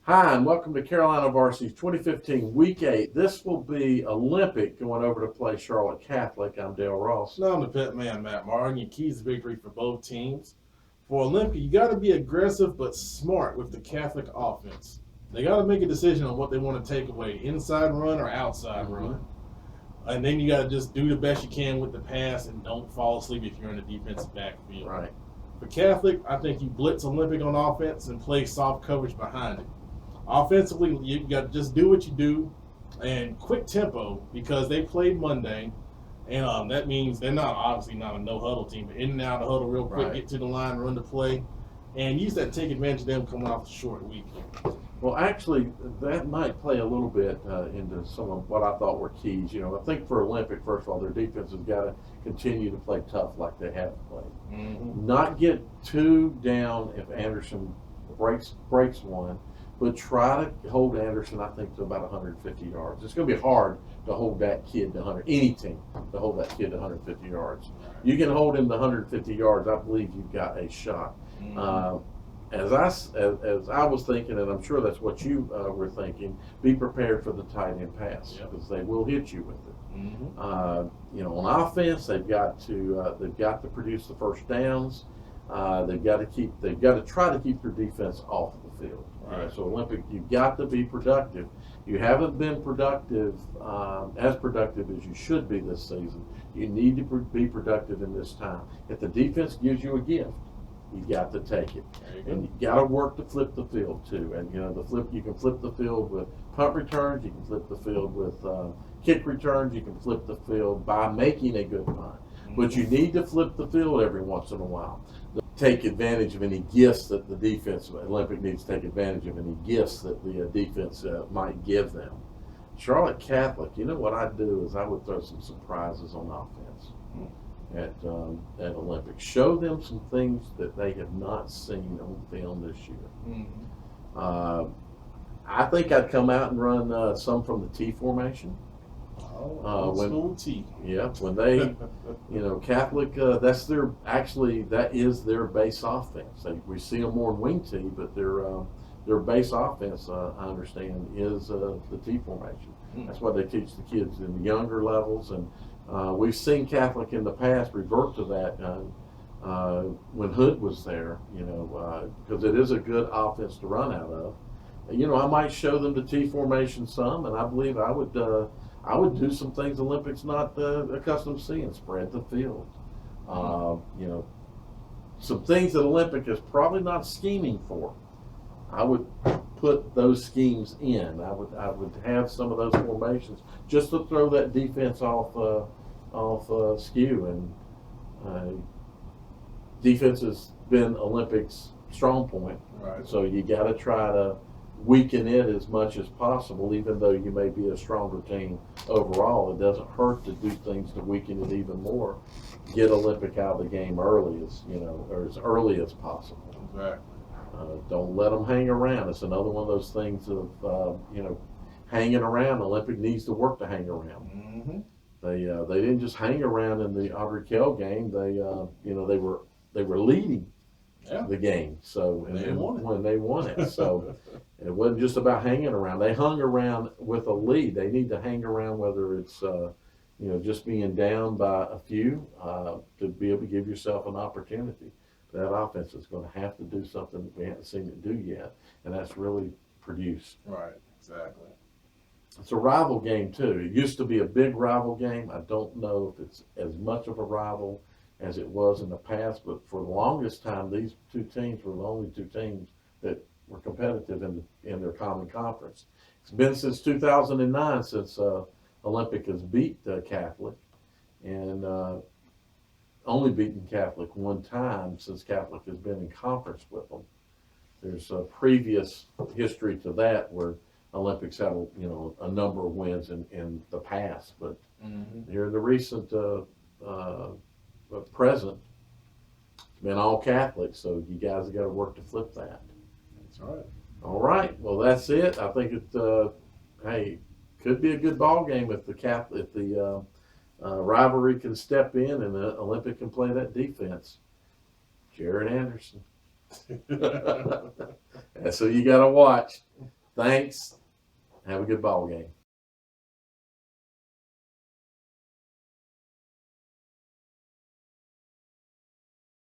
Hi, and welcome to Carolina Varsity's 2015 Week 8. This will be Olympic going over to play Charlotte Catholic. I'm Dale Ross. Now I'm the pet man, Matt Martin. Your keys to victory for both teams. For Olympic, you got to be aggressive but smart with the Catholic offense. They got to make a decision on what they want to take away, inside run or outside run. And then you got to just do the best you can with the pass and don't fall asleep if you're in the defensive backfield. Right. For Catholic, I think you blitz Olympic on offense and play soft coverage behind it. Offensively, you got to just do what you do and quick tempo because they played Monday. And that means they're obviously not a no-huddle team, but in and out of the huddle real quick, Right. get to the line, run the play, and use that to take advantage of them coming off the short week. Well, actually, that might play a little bit into some of what I thought were keys. I think for Olympic, first of all, their defense has got to continue to play tough like they have played. Mm-hmm. Not get too down if Anderson breaks one, but try to hold Anderson, I think, to about 150 yards. It's going to be hard to hold that kid to 100, any team to hold that kid to 150 yards. You can hold him to 150 yards, I believe you've got a shot. Mm-hmm. As I was thinking, and I'm sure that's what you were thinking, be prepared for the tight end pass because they will hit you with it. Mm-hmm. On offense, they've got to produce the first downs. They've got to try to keep their defense off the field. Right. So Olympic, you've got to be productive. You haven't been productive, as productive as you should be this season. You need to be productive in this time. If the defense gives you a gift, you got to take it, and you got to work to flip the field too. And you can flip the field with punt returns. You can flip the field with kick returns. You can flip the field by making a good punt. But you need to flip the field every once in a while. Take advantage of any gifts that the defense, Olympic needs to take advantage of any gifts that the defense might give them. Charlotte Catholic, what I'd do is I would throw some surprises on offense at Olympic. Show them some things that they have not seen on film this year. Mm-hmm. I think I'd come out and run some from the T formation. School T. Yeah, when they, Catholic, that is their base offense. We see them more in wing T, but their base offense, I understand, is the T formation. That's what they teach the kids in the younger levels, and we've seen Catholic in the past revert to that when Hood was there, because it is a good offense to run out of. I might show them the T formation some, and I believe I would do some things Olympics not accustomed to seeing. Spread the field. Some things that Olympic is probably not scheming for. I would put those schemes in. I would have some of those formations just to throw that defense off skew. And defense has been Olympics' strong point. Right. So you got to try to weaken it as much as possible, even though you may be a stronger team overall. It doesn't hurt to do things to weaken it even more. Get Olympic out of the game early or as early as possible. Exactly. Don't let them hang around. It's another one of those things of hanging around. Olympic needs to work to hang around. Mm-hmm. They didn't just hang around in the Audrey Kell game. They were leading the game. So when they won it. So it wasn't just about hanging around. They hung around with a lead. They need to hang around, whether it's just being down by a few to be able to give yourself an opportunity. That offense is going to have to do something that we haven't seen it do yet, and that's really produce. Right, exactly. It's a rival game too. It used to be a big rival game. I don't know if it's as much of a rival as it was in the past, but for the longest time, these two teams were the only two teams that were competitive in their common conference. It's been since 2009 since Olympic has beat Catholic, and only beaten Catholic one time since Catholic has been in conference with them. There's a previous history to that where Olympics had a number of wins in the past, but here in the recent present, it's been all Catholic, so you guys have got to work to flip that. That's right. All right, well that's it. I think it could be a good ball game if the rivalry can step in and the Olympic can play that defense. Jared Anderson. That's who you got to watch. Thanks. Have a good ball game.